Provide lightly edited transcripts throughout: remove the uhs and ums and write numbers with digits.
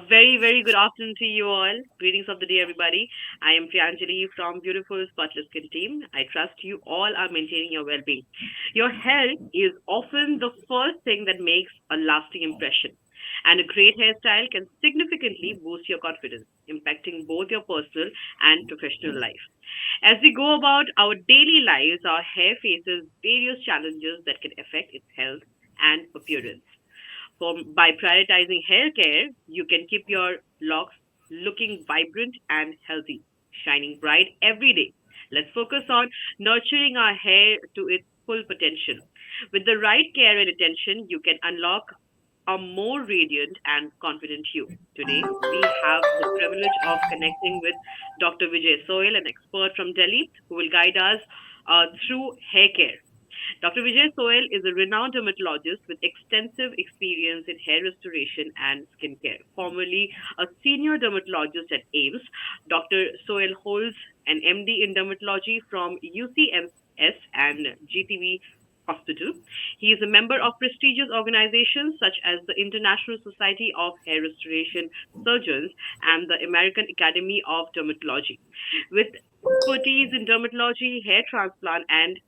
very, very good afternoon to you all. Greetings of the day, everybody. I am Priyanjali from Beautiful Spotless Skin Team. I trust you all are maintaining your well being. Your health is often the first thing that makes a lasting impression. And a great hairstyle can significantly boost your confidence, impacting both your personal and professional life. As we go about our daily lives, our hair faces various challenges that can affect its health and appearance. By prioritizing hair care, you can keep your locks looking vibrant and healthy, shining bright every day. Let's focus on nurturing our hair to its full potential. With the right care and attention, you can unlock a more radiant and confident you. Today, we have the privilege of connecting with Dr. Vijay Soyal, an expert from Delhi, who will guide us through hair care. Dr. Vijay Soyal is a renowned dermatologist with extensive experience in hair restoration and skincare. Formerly a senior dermatologist at AIMS, Dr. Soyal holds an MD in dermatology from UCMS and GTV Hospital. He is a member of prestigious organizations such as the International Society of Hair Restoration Surgeons and the American Academy of Dermatology. With expertise in dermatology, hair transplant, and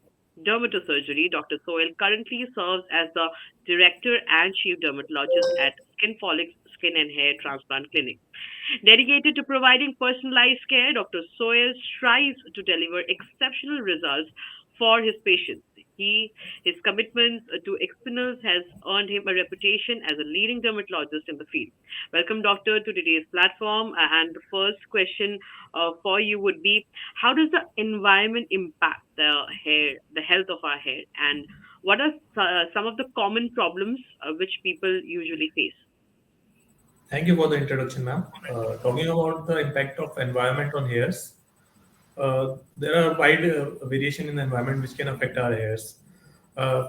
dermatosurgery, Dr. Soil currently serves as the director and chief dermatologist at Skinfolics Skin and Hair Transplant Clinic. Dedicated to providing personalized care, Dr. Soil strives to deliver exceptional results for his patients. His commitment to excellence has earned him a reputation as a leading dermatologist in the field. Welcome, doctor, to today's platform. And the first question for you would be, how does the environment impact the health of our hair, and what are some of the common problems which people usually face? Thank you for the introduction, ma'am. Talking about the impact of environment on hairs, there are wide variation in the environment which can affect our hairs.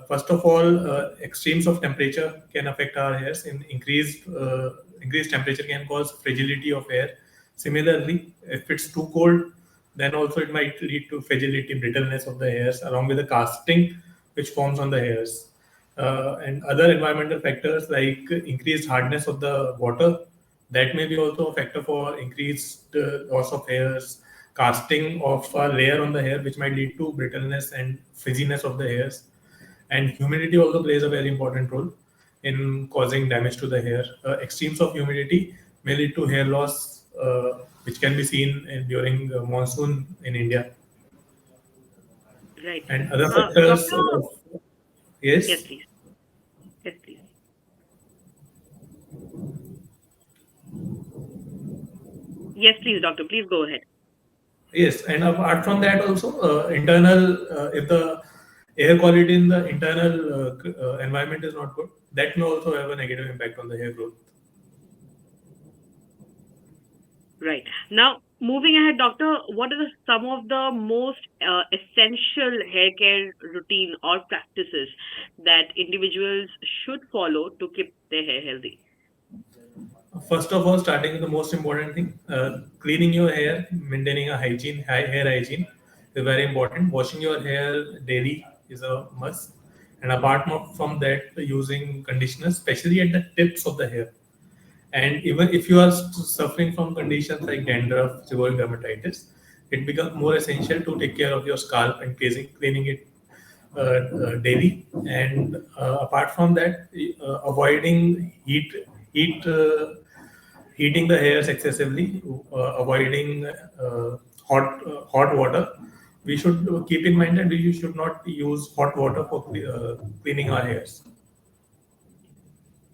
First of all, extremes of temperature can affect our hairs. Increased temperature can cause fragility of hair. Similarly, if it's too cold, then also it might lead to fragility, brittleness of the hairs, along with the casting which forms on the hairs. And other environmental factors like increased hardness of the water, that may be also a factor for increased loss of hairs, casting of a layer on the hair, which might lead to brittleness and frizziness of the hairs. And humidity also plays a very important role in causing damage to the hair. Extremes of humidity may lead to hair loss, which can be seen during monsoon in India. Right. And other factors, Doctor, yes, yes. please. Yes, please. Yes, please, doctor. Please go ahead. Yes, and apart from that, also if the air quality in the internal environment is not good, that may also have a negative impact on the hair growth. Right. Now, moving ahead, doctor, what are some of the most essential hair care routine or practices that individuals should follow to keep their hair healthy? First of all, starting with the most important thing, cleaning your hair, maintaining a hair hygiene is very important. Washing your hair daily is a must. And from that, using conditioner, especially at the tips of the hair. And even if you are suffering from conditions like dandruff, seborrheic dermatitis, it becomes more essential to take care of your scalp and cleaning it daily. And apart from that, avoiding heat, heating the hairs excessively, avoiding hot water. We should keep in mind that we should not use hot water for cleaning our hairs.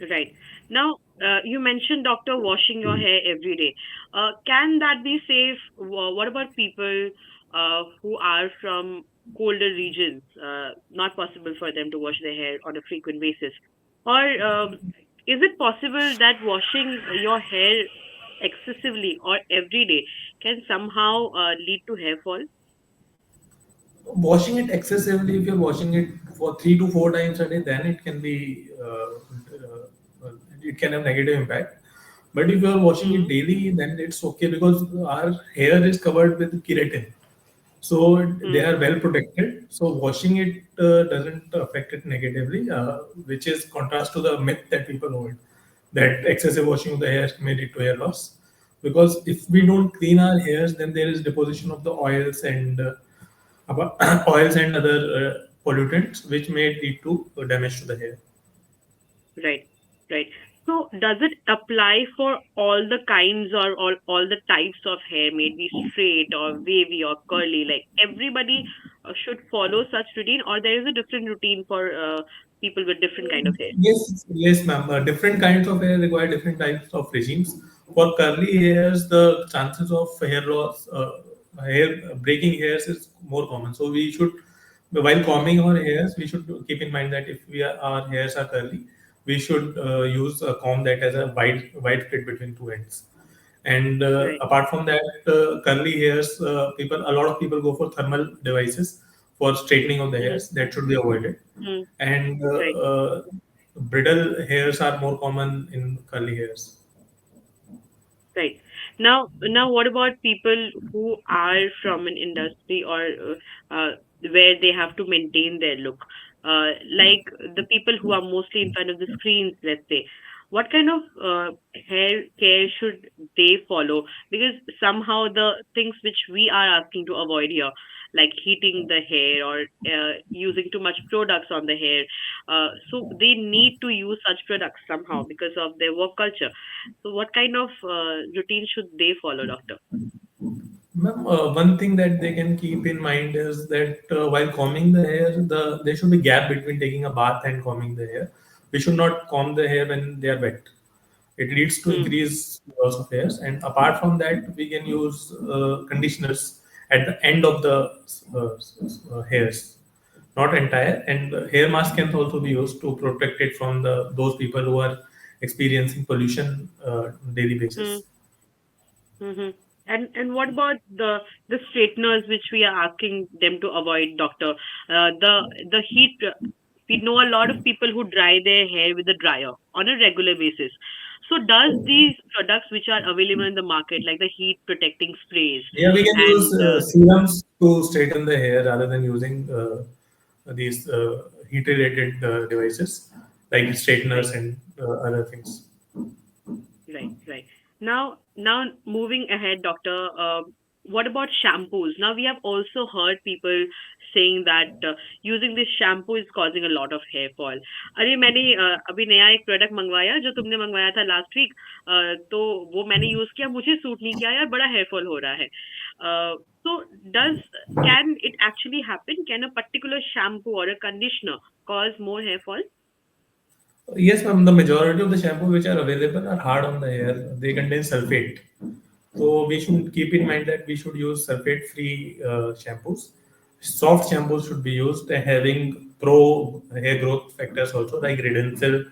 Right. Now, you mentioned, doctor, washing your hair every day. Can that be safe? What about people who are from colder regions? Not possible for them to wash their hair on a frequent basis. Or is it possible that washing your hair excessively or every day can somehow lead to hair fall? Washing it excessively, if you're washing it for 3 to 4 times a day, then it can have negative impact. But if you're washing it Hmm. daily, then it's okay because our hair is covered with keratin. So they Hmm. are well protected. So washing it doesn't affect it negatively, which is contrast to the myth that people hold. that excessive washing of the hair may lead to hair loss. Because if we don't clean our hairs, then there is deposition of the oils and oils and other pollutants, which may lead to damage to the hair. Right, right. So does it apply for all the kinds or all the types of hair, maybe straight or wavy or curly? Like everybody should follow such routine, or there is a different routine for people with different kind of hair? Yes, yes, ma'am. Different kinds of hair require different types of regimes. For curly hairs, the chances of hair loss, hair breaking hairs is more common. So we should, while combing our hairs, we should keep in mind that if our hairs are curly, we should use a comb that has a wide split between two ends. And Right. apart from that, curly hairs, a lot of people go for thermal devices for straightening of the Mm-hmm. hairs. That should be avoided. Mm, And right. brittle hairs are more common in curly hairs. Right. Now, what about people who are from an industry or where they have to maintain their look? Like the people who are mostly in front of the screens, let's say. What kind of hair care should they follow? Because somehow the things which we are asking to avoid here, like heating the hair or using too much products on the hair, so they need to use such products somehow because of their work culture. So what kind of routine should they follow, doctor? Ma'am, one thing that they can keep in mind is that while combing the hair, there should be gap between taking a bath and combing the hair. We should not comb the hair when they are wet. It leads to Hmm. increase loss of hairs. And apart from that, we can use conditioners at the end of the hairs, not entire. And hair mask can also be used to protect it from the those people who are experiencing pollution daily Hmm. basis. Hmm. And what about the straighteners which we are asking them to avoid, doctor? The heat. We know a lot of people who dry their hair with a dryer on a regular basis. So does these products which are available in the market, like the heat protecting sprays, Yeah, we can use and serums to straighten the hair rather than using these heat-related devices like straighteners right. and other things. Right, right. Now moving ahead, doctor, what about shampoos? Now we have also heard people saying that using this shampoo is causing a lot of hair fall. अरे मैंने अभी नया एक product मंगवाया जो तुमने मंगवाया था लास्ट वीक, तो वो मैंने यूज किया, मुझे सूट नहीं किया यार, बड़ा हेयर फॉल हो रहा है. So does can it actually happen? Can a particular shampoo or a conditioner cause more hair fall? Yes, ma'am. The majority of the shampoos which are available are hard on the hair. They contain sulfate. So we should keep in mind that we should use sulfate-free shampoos. Soft shampoos should be used, having pro hair growth factors also like redensil,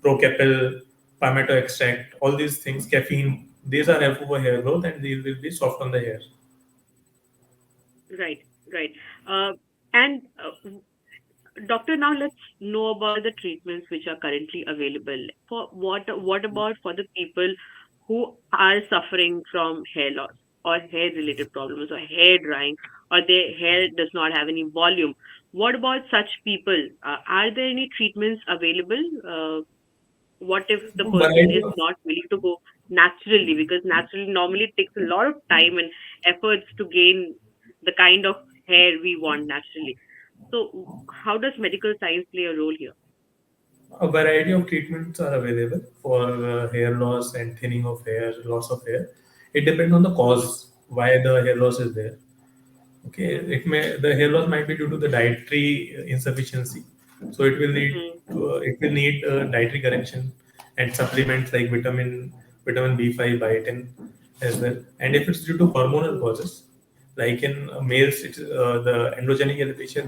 procapil, palmetto extract. All these things, caffeine. These are helpful for hair growth, and these will be soft on the hair. Right, right. And doctor, now let's know about the treatments which are currently available. For what about for the people who are suffering from hair loss or hair related problems or hair drying or their hair does not have any volume? What about such people? Are there any treatments available? What if the person Variety is of not willing to go naturally? Because naturally normally it takes a lot of time and efforts to gain the kind of hair we want naturally. So how does medical science play a role here? a variety of treatments are available for hair loss and thinning of hair, loss of hair. It depends on the Mm-hmm. cause why the hair loss is there. Okay, Mm-hmm. the hair loss might be due to the dietary insufficiency, so it will need dietary correction and supplements like vitamin B5, biotin as well. And if it's due to hormonal Mm-hmm. causes, like in males, the androgenic alopecia is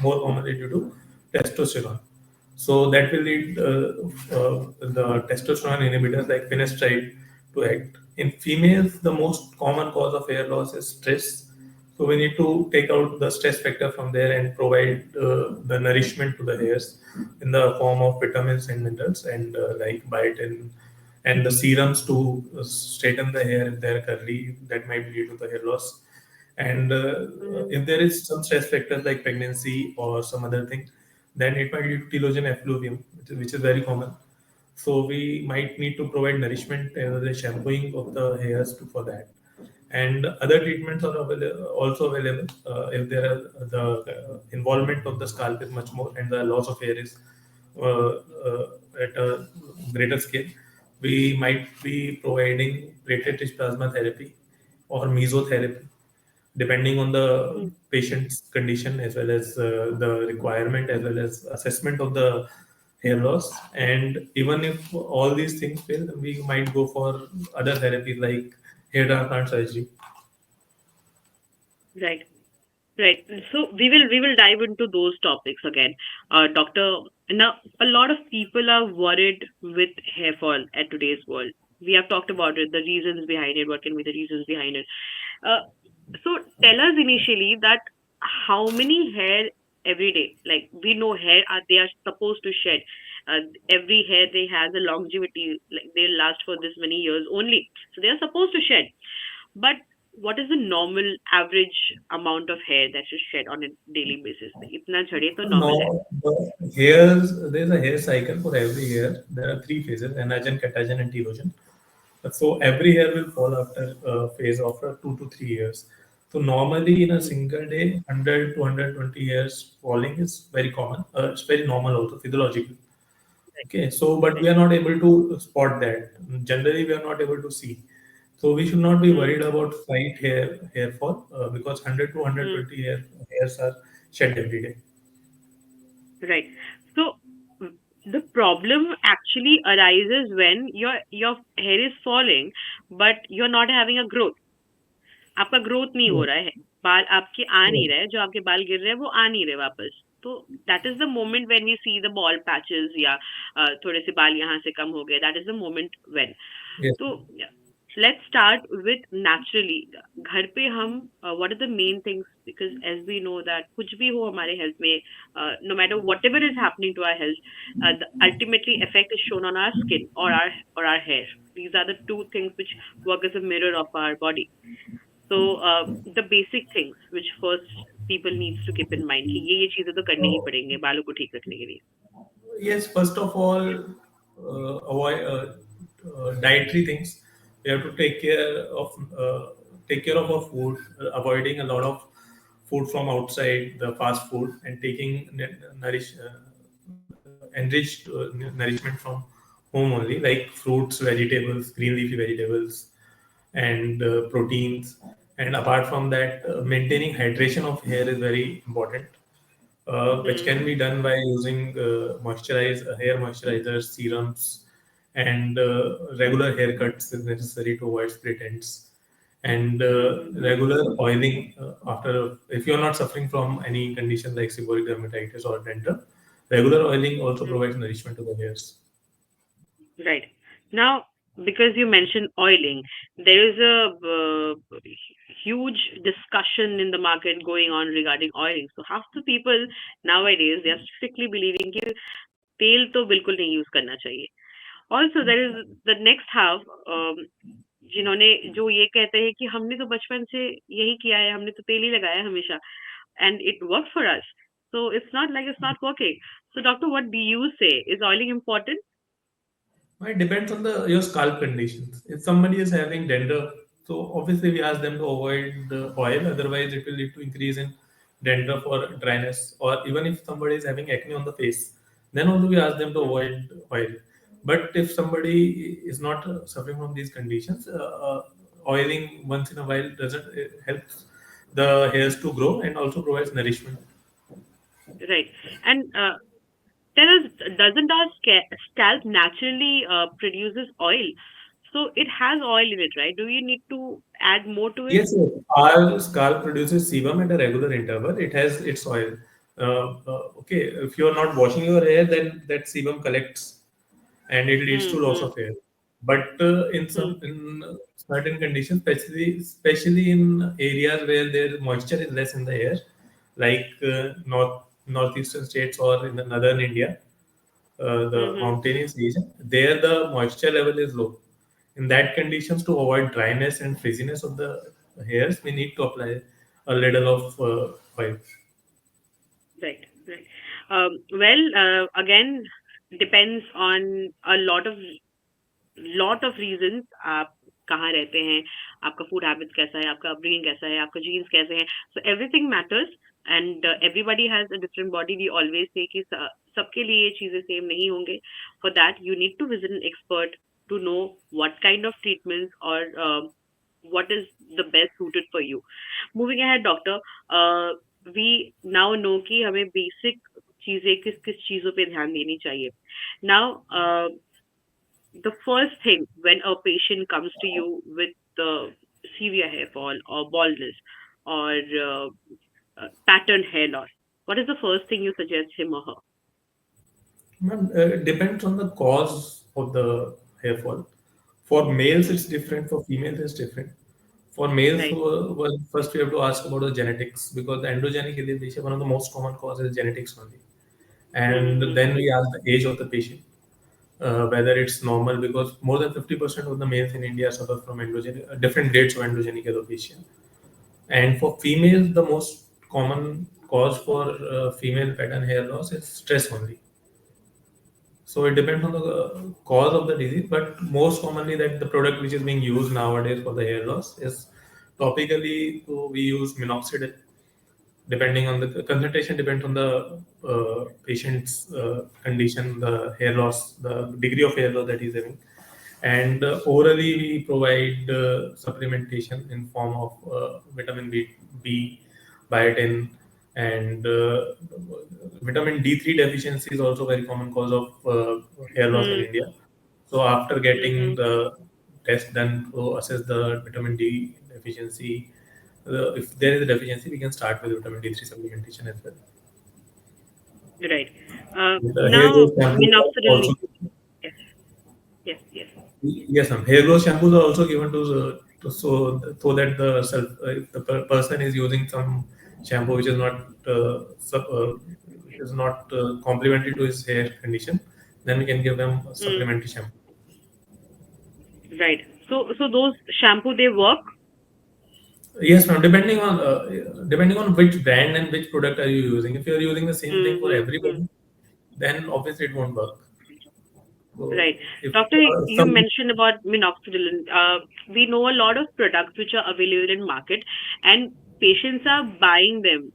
more commonly due to testosterone. So that will lead the testosterone inhibitors like finasteride to act. In females, the most common cause of hair loss is stress. So we need to take out the stress factor from there and provide the nourishment to the hairs in the form of vitamins and minerals and like biotin and the serums to straighten the hair if they're curly. That might lead to the hair loss. And Mm-hmm. if there is some stress factors like pregnancy or some other thing, then it might lead to telogen effluvium, which is very common. So we might need to provide nourishment, the shampooing of the hairs for that. And other treatments are also available if there are the involvement of the scalp is much more and the loss of hair is at a greater scale. We might be providing platelet rich plasma therapy or mesotherapy depending on the Mm. patient's condition as well as the requirement as well as assessment of the hair loss. And even if all these things fail, we might go for other therapies like hair transplant surgery. Right. Right. So we will dive into those topics again. Doctor, now a lot of people are worried with hair fall at today's world. We have talked about it, the reasons behind it, what can be the reasons behind it. Uh, so tell us initially that how many hair every day? Like we know hair are they are supposed to shed. Every hair they has a longevity, like they last for this many years only. So they are supposed to shed. But what is the normal average amount of hair that you shed on a daily basis? इतना झड़े तो normal है. No, the hairs, there's a hair cycle for every hair. There are three phases: anagen, catagen, and telogen. So every hair will fall after a phase after 2 to 3 years. So normally in a Mm, single day, 100 to 120 hairs falling is very common. It's very normal also physiological. right, Okay, so but we right. are not able to spot that. Generally, we are not able to see. So we should not be Mm, worried about slight hair fall because 100 to mm, 120 hairs are shed every day. right. So mm, the problem actually arises when your hair is falling, but you're not having a growth. आपका growth नहीं हो Yeah. रहा है, बाल आपके आ Yeah. नहीं रहे, जो आपके बाल गिर रहे हैं वो आ नहीं रहे वापस. तो that is the moment when we see the bald patches या थोड़े से बाल यहाँ से कम हो गए. That is the moment when. Yes. तो लेट्स स्टार्ट विथ नेचुरली. घर पे हम what are the main things, because as we know that कुछ भी हो हमारे हेल्थ में, no matter whatever is happening to our health, ultimately effect is shown on our skin और our hair. These are the two things which work as a mirror of our body. So the basic things which first people needs to keep in mind कि ये चीजें तो करनी ही So, पड़ेंगे बालों को ठीक रखने के लिए. yes, first of all, avoid dietary things. We have to take care of our food, avoiding a lot of food from outside, the fast food, and taking enriched nourishment from home only, like fruits, vegetables, green leafy vegetables, and proteins. And apart from that, maintaining hydration of hair is very important, which Hmm. can be done by using hair moisturizers, serums, and regular haircuts is necessary to avoid split ends. And Hmm. regular oiling after, if you're not suffering from any condition like seborrheic dermatitis or dandruff, regular oiling also Hmm. provides nourishment to the hairs. Right. Now, because you mentioned oiling, there is a huge discussion in the market going on regarding oiling. So half the people nowadays they are strictly believing कि तेल तो बिल्कुल नहीं use करना चाहिए. Also, there is the next half, जिन्होंने जो ये कहते हैं कि हमने तो बचपन से यही किया है, हमने तो तेल ही लगाया है हमेशा, and it worked for us. So it's not like it's not working. So doctor, what do you say? Is oiling important? It depends on the your scalp conditions. If somebody is having dandruff, so obviously we ask them to avoid the oil. Otherwise, it will lead to increase in dandruff or dryness. Or even if somebody is having acne on the face, then also we ask them to Hmm. avoid oil. But if somebody is not suffering from these conditions, oiling once in a while doesn't helps the hairs to grow and also provides nourishment. Right. And tell us, doesn't our scalp naturally produces oil? So it has oil in it, right? Do you need to add more to it? Yes, yes. Our scalp produces sebum at a regular interval. It has its oil. Okay, if you are not washing your hair, then that sebum collects and it leads Hmm. to loss Hmm. of hair. But Hmm. in certain conditions, especially in areas where there moisture is less in the air, like northeastern states or in the northern India, Hmm. the Hmm. mountainous region, there the moisture level is low. In that conditions, to avoid dryness and frizziness of the hairs, we need to apply a little of oil. Right. Right. Well, again. depends on a lot of reasons. आप कहाँ रहते हैं, आपका food habits कैसा है, आपका upbringing कैसा है, आपका जीन्स कैसे हैं, so everything matters. And everybody has a different body. We always say कि सबके लिए ये चीजें सेम नहीं होंगे. For that you need to visit an expert to know what kind of treatments or what is the best suited for you. Moving ahead, doctor, we now know कि हमें basic चीजें किस किस चीजों पे ध्यान देनी चाहिए. Now, the first thing when a patient comes to you with severe hair fall or baldness or patterned hair loss, what is the first thing you suggest him or her? Ma'am, it depends on the cause of the hair fall. For males, Mm, it's different. For females, it's different. For males, right. well, first we have to ask about the genetics because the androgenic alopecia, one of the most common causes is genetics only. And Mm-hmm. then we ask the age of the patient, whether it's normal because more than 50% of the males in India suffer from androgenic, different grades of androgenic alopecia. And for females, the most common cause for female pattern hair loss is stress only. So it depends on the cause of the disease, but most commonly that the product which is being used nowadays for the hair loss is topically we use minoxidil. Depending on the concentration depends on the patient's condition, the hair loss, the degree of hair loss that he's having. And orally we provide supplementation in form of vitamin B, biotin, and vitamin D3 deficiency is also very common cause of hair loss in India. So after Mm-hmm. getting the test done to assess the vitamin D deficiency, if there is a deficiency, we can start with vitamin D3 supplementation as well. Right. The hair Now, growth shampoos are minoxidil. also Yes, yes, yes. yes, ma'am. Hair growth shampoos are also given to so that the self if the person is using some shampoo which is not which is not complementary to his hair condition, then we can give them a Mm, supplementary shampoo. right. So those shampoo they work. Yes, ma'am. Depending on which brand and which product are you using. If you are using the same thing for Mm-hmm. everybody, then obviously it won't work. So Right. if Doctor, you some mentioned about minoxidil. We know a lot of products which are available in market, and patients are buying them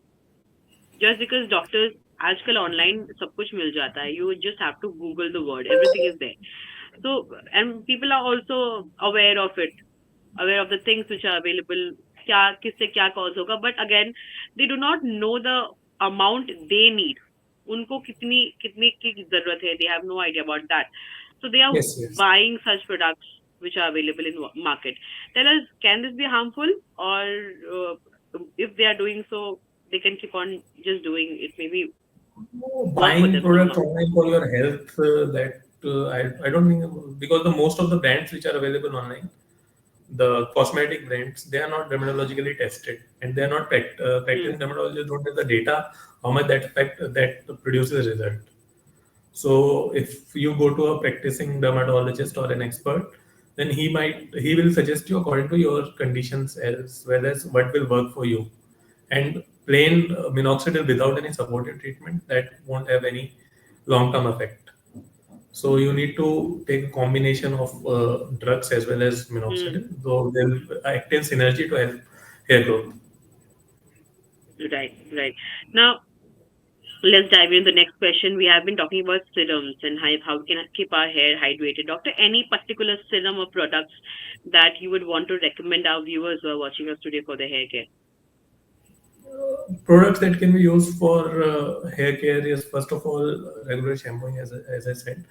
just because doctors आजकल online सब कुछ मिल जाता है. You just have to Google the word. Everything is there. So, and people are also aware of it, aware of the things which are available. क्या किससे क्या cause होगा? But again, they do not know the amount they need. उनको कितनी कितने की जरूरत है? They have no idea about that. So they are yes, yes. buying such products which are available in market. Tell us, can this be harmful, or if they are doing so, they can keep on just doing it? Maybe work for Buying them some products amount. online for your health that I don't think because the most of the brands which are available online, the cosmetic brands, they are not dermatologically tested and they are not Hmm. practicing dermatologists don't have the data how much that effect that produces result. So if you go to a practicing dermatologist or an expert, then he will suggest you according to your conditions as well as what will work for you. And plain minoxidil without any supportive treatment that won't have any long-term effect. So you need to take a combination of drugs as well as Hmm. minoxidil, though they'll act in synergy to help hair growth. Right, right. Now, let's dive into the next question. We have been talking about serums and how we can keep our hair hydrated. Doctor, any particular serum or products that you would want to recommend our viewers who are watching us today for their hair care? Products that can be used for hair care is first of all regular shampooing, as I said.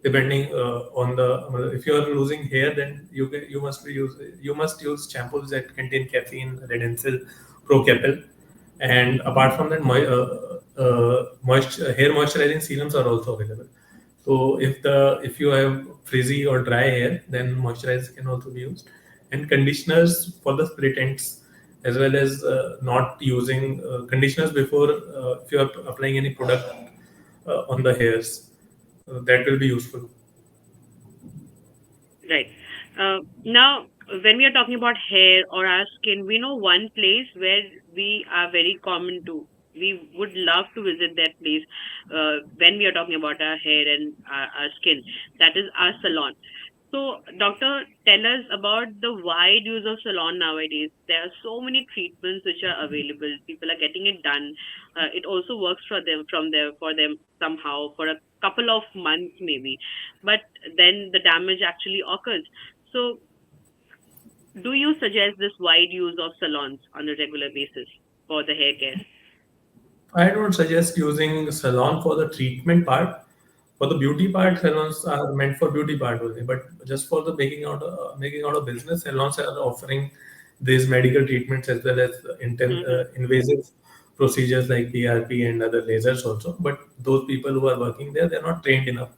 Depending on the if you are losing hair, then you must use shampoos that contain caffeine, redensil, procapil, and apart from that, hair moisturizing serums are also available. So if you have frizzy or dry hair, then moisturizer can also be used, and conditioners for the split ends, as well as not using conditioners before if you are applying any product on the hairs. That will be useful. Right. Now, when we are talking about hair or our skin, we know one place where we are very common to. We would love to visit that place when we are talking about our hair and our skin. That is our salon. So, doctor, tell us about the wide use of salon nowadays. There are so many treatments which are available. People are getting it done. It also works for them for them somehow for a couple of months maybe, but then the damage actually occurs. So, do you suggest this wide use of salons on a regular basis for the hair care? I don't suggest using salon for the treatment part. For the beauty part, Hmm. salons are meant for beauty part only. But just for the making out of business, salons are offering these medical treatments as well as Hmm. invasive procedures like PRP and other lasers also. But those people who are working there, they're not trained enough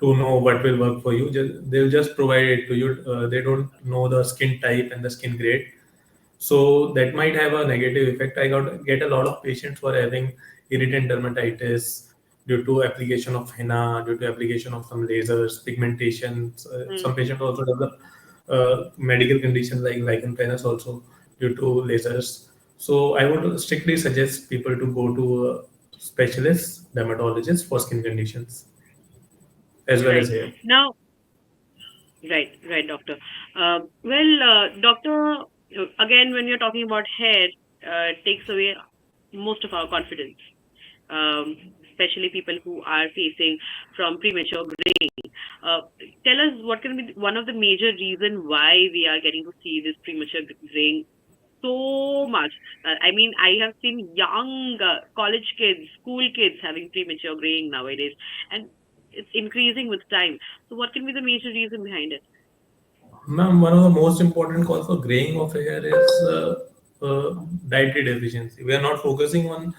to know what will work for you. They'll just provide it to you. They don't know the skin type and the skin grade, so that might have a negative effect. I get a lot of patients who are having irritant dermatitis due to application of henna, due to application of some lasers, pigmentation. Hmm. Some patients also develop medical conditions like lichen planus also due to lasers. So I would strictly suggest people to go to specialists, dermatologists for skin conditions as well as Right. hair. Now, right, doctor. Doctor, again, when you're talking about hair, it takes away most of our confidence, especially people who are facing from premature graying. Uh, Tell us what can be one of the major reason why we are getting to see this premature graying so much. I mean, I have seen young college kids, school kids having premature graying nowadays, and it's increasing with time. So, what can be the major reason behind it? Ma'am, one of the most important cause for graying of hair is dietary deficiency. We are not focusing on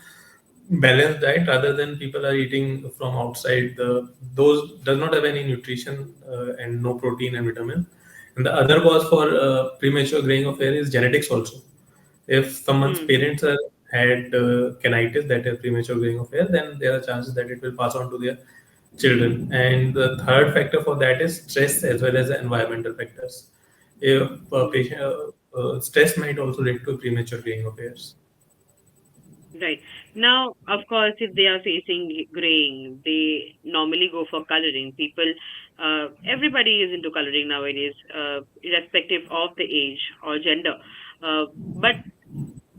balanced diet rather than people are eating from outside. Those does not have any nutrition and no protein and vitamin. And the other cause for premature graying of hair is genetics also. If someone's Hmm. parents are had canitis, that is premature graying of hair, then there are chances that it will pass on to their children. And the third factor for that is stress as well as the environmental factors. If Hmm. stress might also lead to premature graying of hairs. Right. Now, of course, if they are facing graying, they normally go for coloring. Everybody is into coloring nowadays, irrespective of the age or gender. But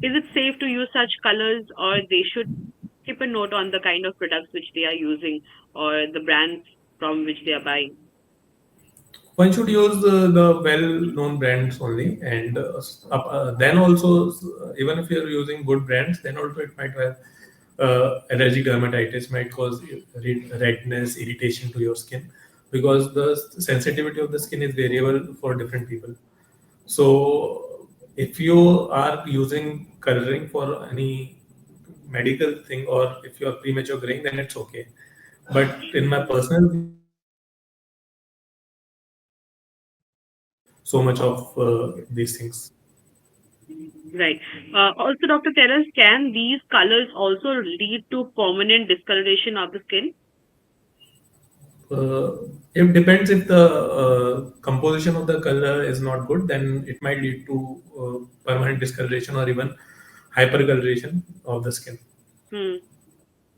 is it safe to use such colors, or they should keep a note on the kind of products which they are using or the brands from which they are buying? One should use the well-known brands only, and then also, even if you're using good brands, then also it might have allergic dermatitis, might cause redness, irritation to your skin, because the sensitivity of the skin is variable for different people. So, if you are using coloring for any medical thing, or if you are premature graying, then it's okay. But in my personal view, I don't suggest so much of these things. Right. Also, Dr. Teras, can these colors also lead to permanent discoloration of the skin? Uh, it depends. If the composition of the color is not good, then it might lead to permanent discoloration or even hypercoloration of the skin. Hmm.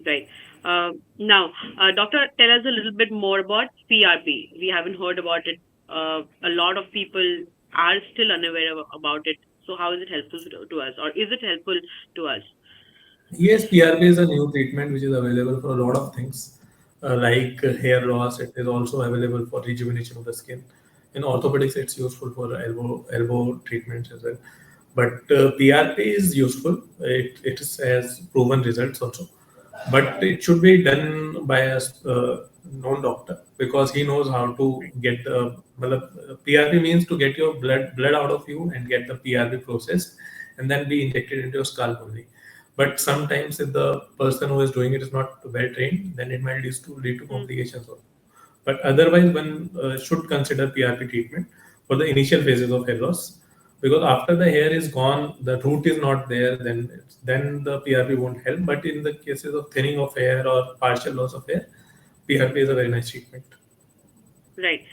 Right. Now, doctor, tell us a little bit more about PRP. We haven't heard about it. A lot of people are still unaware about it. So, how is it helpful to us, or is it helpful to us? Yes, PRP is a new treatment which is available for a lot of things, like hair loss. It is also available for rejuvenation of the skin. In orthopedics, it's useful for elbow treatments as well. But PRP is useful. Has proven results also, but it should be done by a known doctor, because he knows how to get the. PRP means to get your blood out of you and get the PRP processed and then be injected into your scalp only. But sometimes if the person who is doing it is not well trained, then it might lead to Hmm. complications also. But otherwise, one should consider PRP treatment for the initial phases of hair loss, because after the hair is gone, the root is not there, then the PRP won't help. But in the cases of thinning of hair or partial loss of hair, PRP is a very nice treatment. Right.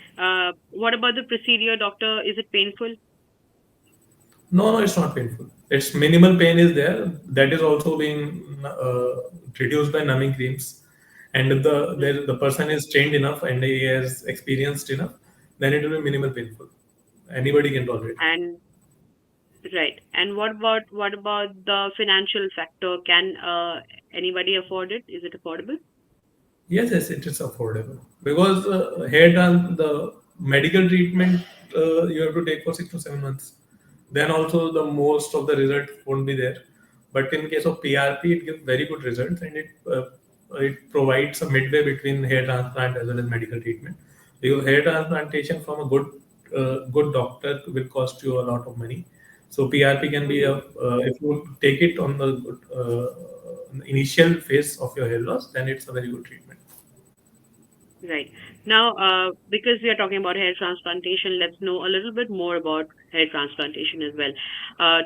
What about the procedure, doctor? Is it painful? No, no, it's not painful. Its minimal pain is there. That is also being reduced by numbing creams. And if Mm. the person is trained enough and he has experienced enough, then it will be minimal painful. Anybody can tolerate it. And right. And what about the financial factor? Can anybody afford it? Is it affordable? Yes, yes, it is affordable because the medical treatment you have to take for 6 to 7 months. Then also the most of the result won't be there. But in case of PRP, it gives very good results and it provides a midway between hair transplant as well as medical treatment. Because hair transplantation from a good doctor will cost you a lot of money. So PRP can be Mm-hmm. if you take it on the initial phase of your hair loss, then it's a very good treatment. Right. Now, because we are talking about hair transplantation, let's know a little bit more about hair transplantation as well.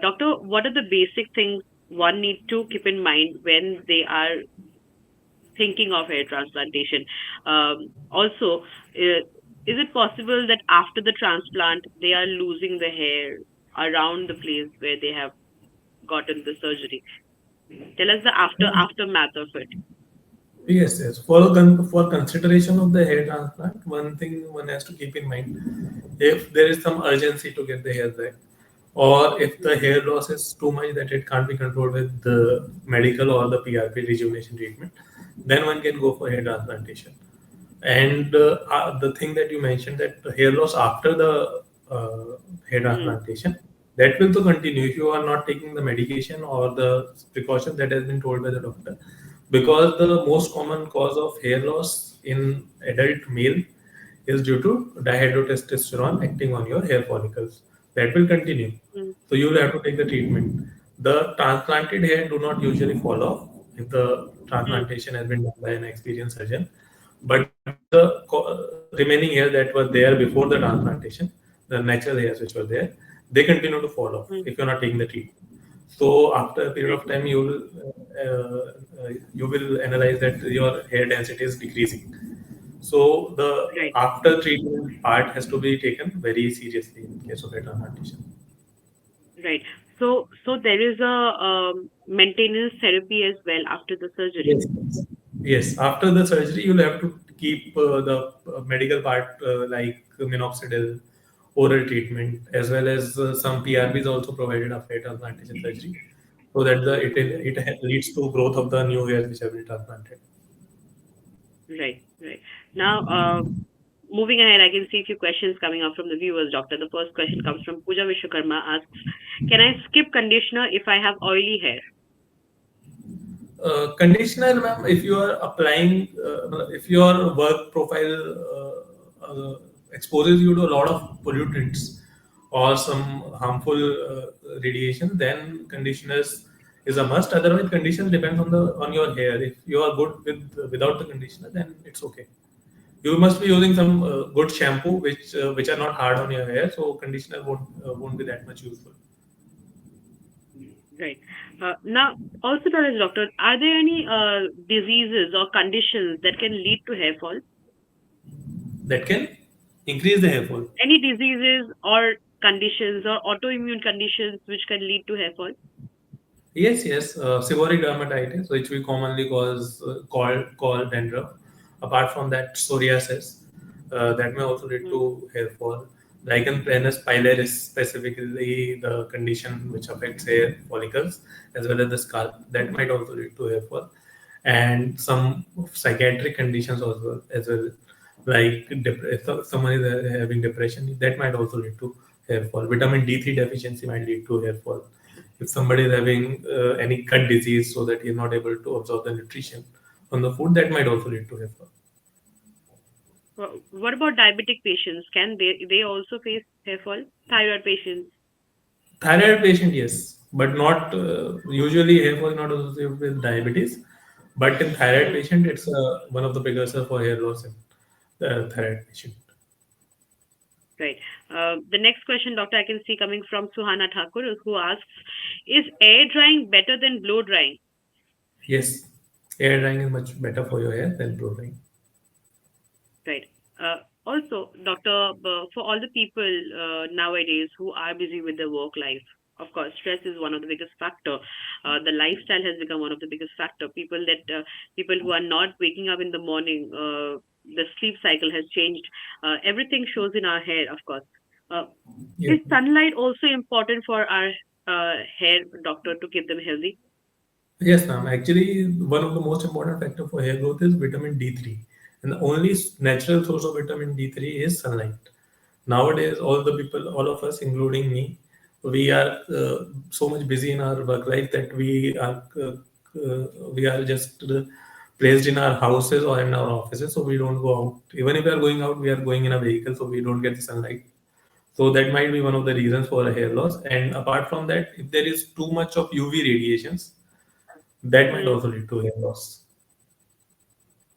Doctor, what are the basic things one need to keep in mind when they are thinking of hair transplantation? Also, is it possible that after the transplant, they are losing the hair around the place where they have gotten the surgery? Tell us the aftermath of it. Yes, yes. For consideration of the hair transplant, one thing one has to keep in mind, if there is some urgency to get the hair back, or if the hair loss is too much that it can't be controlled with the medical or the PRP rejuvenation treatment, then one can go for hair transplantation. And the thing that you mentioned, that the hair loss after the hair Mm-hmm. transplantation, that will to continue if you are not taking the medication or the precaution that has been told by the doctor. Because the most common cause of hair loss in adult male is due to dihydrotestosterone acting on your hair follicles. That will continue. So you will have to take the treatment. The transplanted hair do not usually fall off if the Mm-hmm. transplantation has been done by an experienced surgeon. But the remaining hairs that were there before the transplantation, the natural hairs which were there, they continue to fall off Mm-hmm. if you're not taking the treatment. So after a period Right. of time, you will analyze that your hair density is decreasing. So the Right. after treatment part has to be taken very seriously in case of hair transplantation. Right. So there is a maintenance therapy as well after the surgery. Yes. Yes. After the surgery, you'll have to keep the medical part like minoxidil, oral treatment, as well as some PRBs also provided after hair transplantation surgery, so that it leads to growth of the new hairs which have been transplanted. Right. Right. Now, moving ahead, I can see a few questions coming up from the viewers, doctor. The first question comes from Pooja Vishwakarma asks, can I skip conditioner if I have oily hair? Conditioner, ma'am, if you are applying, if your work profile exposes you to a lot of pollutants or some harmful radiation, then conditioners is a must. Otherwise, conditioner depends on the on your hair. If you are good with without the conditioner, then it's okay. You must be using some good shampoo which are not hard on your hair, so conditioner won't be that much useful. Right. Now, also tell us, doctor, are there any diseases or conditions that can lead to hair fall? That can increase the hair fall. Any diseases or conditions or autoimmune conditions which can lead to hair fall? Yes, yes, seborrheic dermatitis, which we commonly call dandruff. Apart from that, psoriasis, that may also lead Mm, to hair fall. Lichen planus pilaris, specifically the condition which affects hair follicles as well as the scalp, that might also lead to hair fall. And some psychiatric conditions also as well, like if someone is having depression, that might also lead to hair fall. Vitamin D3 deficiency might lead to hair fall. If somebody is having any gut disease, so that he is not able to absorb the nutrition from the food, that might also lead to hair fall. What about diabetic patients? Can they also face hair fall? Thyroid patients. Thyroid patient, yes, but not usually hair fall is not associated with diabetes. But in thyroid Mm, patient, it's one of the precursor for hair loss in the thyroid patient. right. The next question, doctor, I can see coming from Suhana Thakur, who asks, is air drying better than blow drying? Yes, air drying is much better for your hair than blow drying. Right. Also, doctor, for all the people nowadays who are busy with their work life, Of course, stress is one of the biggest factor. The lifestyle has become one of the biggest factor. People who are not waking up in the morning, the sleep cycle has changed. Everything shows in our hair, of course. Uh, Yeah. is sunlight also important for our hair, doctor, to keep them healthy? Yes, ma'am. Actually, one of the most important factor for hair growth is vitamin D3, and the only natural source of vitamin D3 is sunlight. Nowadays, all the people, all of us, including me, we are so much busy in our work life that we are just placed in our houses or in our offices, so we don't go out. Even if we are going out, we are going in a vehicle, so we don't get the sunlight. So that might be one of the reasons for a hair loss. And apart from that, if there is too much of UV radiations, that might Mm, also lead to hair loss.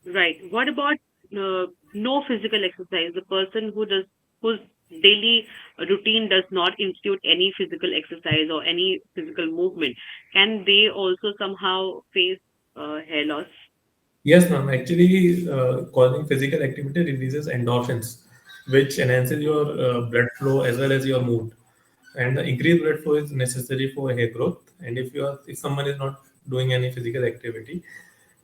right. What about no physical exercise? The person whose daily routine does not institute any physical exercise or any physical movement, can they also somehow face hair loss? Yes, ma'am. Actually, causing physical activity releases endorphins, which enhances your blood flow as well as your mood. And the increased blood flow is necessary for hair growth. And if someone is not doing any physical activity,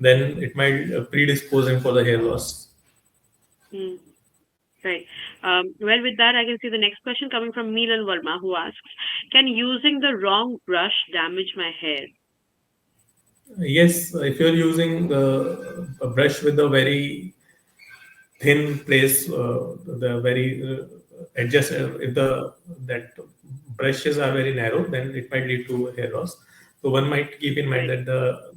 then it might predispose him for the hair loss. Hmm. Right. Well, with that, I can see the next question coming from Milan Verma, who asks, "Can using the wrong brush damage my hair?" Yes, if you're using a brush with a very thin place, the very adjust if the that brushes are very narrow, then it might lead to hair loss. So one might keep in mind Right. that the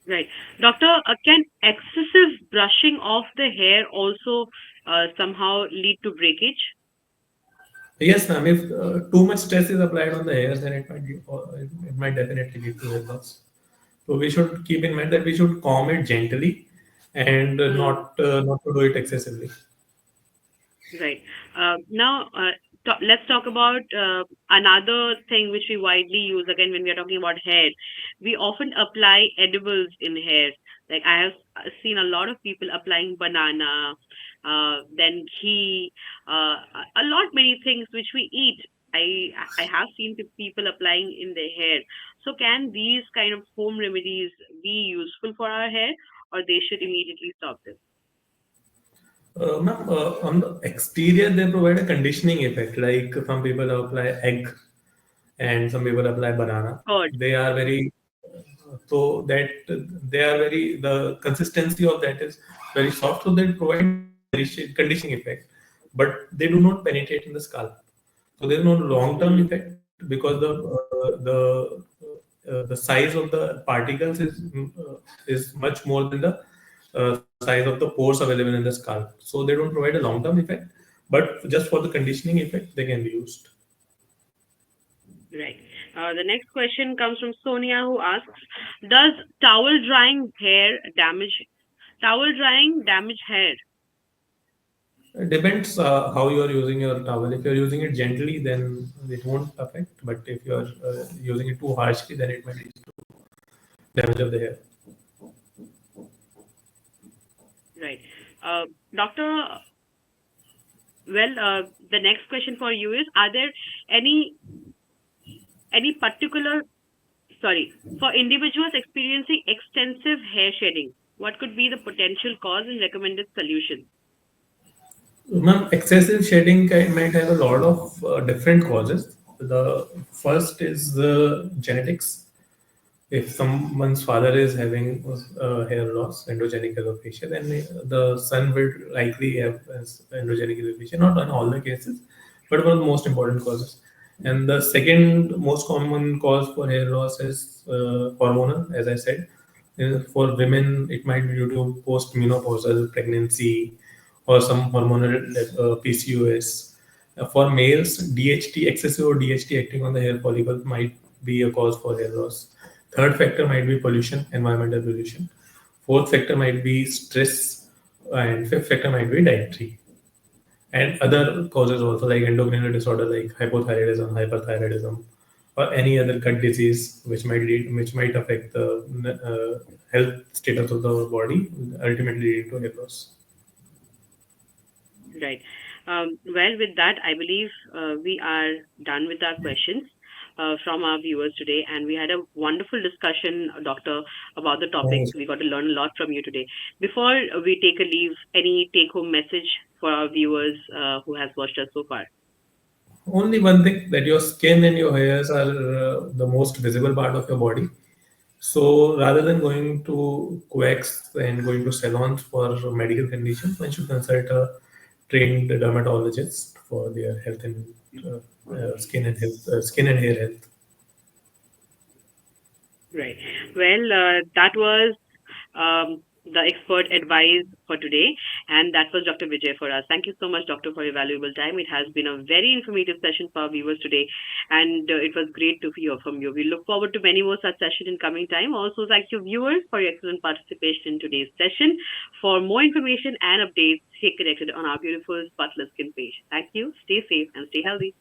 Right. Doctor, can excessive brushing of the hair also somehow lead to breakage? yes, ma'am. If too much stress is applied on the hairs, then it might definitely lead to hair loss. So we should keep in mind that we should comb it gently and Mm. not to do it excessively. Right. Now, let's talk about another thing which we widely use again when we are talking about hair. We often apply edibles in hair. Like I have seen a lot of people applying banana, then ghee, a lot many things which we eat. I have seen people applying in their hair. So can these kind of home remedies be useful for our hair, or they should immediately stop this? Ma'am, on the exterior, they provide a conditioning effect. Like some people apply egg and some people apply banana. Curd. They are very so that they are very the consistency of that is very soft, so they provide conditioning effect, but they do not penetrate in the scalp. So there is no long term Mm, effect because the size of the particles is much more than the size of the pores available in the scalp. So they don't provide a long term effect, but just for the conditioning effect, they can be used. right. The next question comes from Sonia, who asks, "Does towel drying damage hair?" It depends how you are using your towel. If you are using it gently, then it won't affect. But if you are using it too harshly, then it might lead to damage of the hair. Right. Doctor, well, the next question for you is, are there any any particular, sorry, for individuals experiencing extensive hair shedding, what could be the potential cause and recommended solution? Ma'am, excessive shedding might have a lot of different causes. The first is the genetics. If someone's father is having hair loss, androgenic alopecia, then the son will likely have androgenic alopecia. Not in all the cases, but one of the most important causes. And the second most common cause for hair loss is hormonal, as I said. For women, it might be due to postmenopausal pregnancy or some hormonal PCOS. For males, DHT, excessive or DHT acting on the hair follicle might be a cause for hair loss. Third factor might be pollution, environmental pollution. Fourth factor might be stress, and fifth factor might be dietary. And other causes also like endocrine disorder like hypothyroidism, hyperthyroidism, or any other gut disease which might affect the health status of the body, ultimately leading to hair loss. Right. Well, with that, I believe we are done with our questions from our viewers today, and we had a wonderful discussion, Doctor, about the topic. Thanks. We got to learn a lot from you today. Before we take a leave, any take-home message for our viewers who has watched us so far? Only one thing, that your skin and your hairs are the most visible part of your body. So rather than going to quacks and going to salons for medical conditions, one should consult a trained dermatologist for their health and skin and hair health. Right. Well, that was the expert advice for today, and that was Dr. Vijay for us. Thank you so much, Doctor, for your valuable time. It has been a very informative session for our viewers today, and it was great to hear from you. We look forward to many more such sessions in coming time. Also, thank you, viewers, for your excellent participation in today's session. For more information and updates, stay connected on our beautiful Spotless Skin page. Thank you. Stay safe and stay healthy.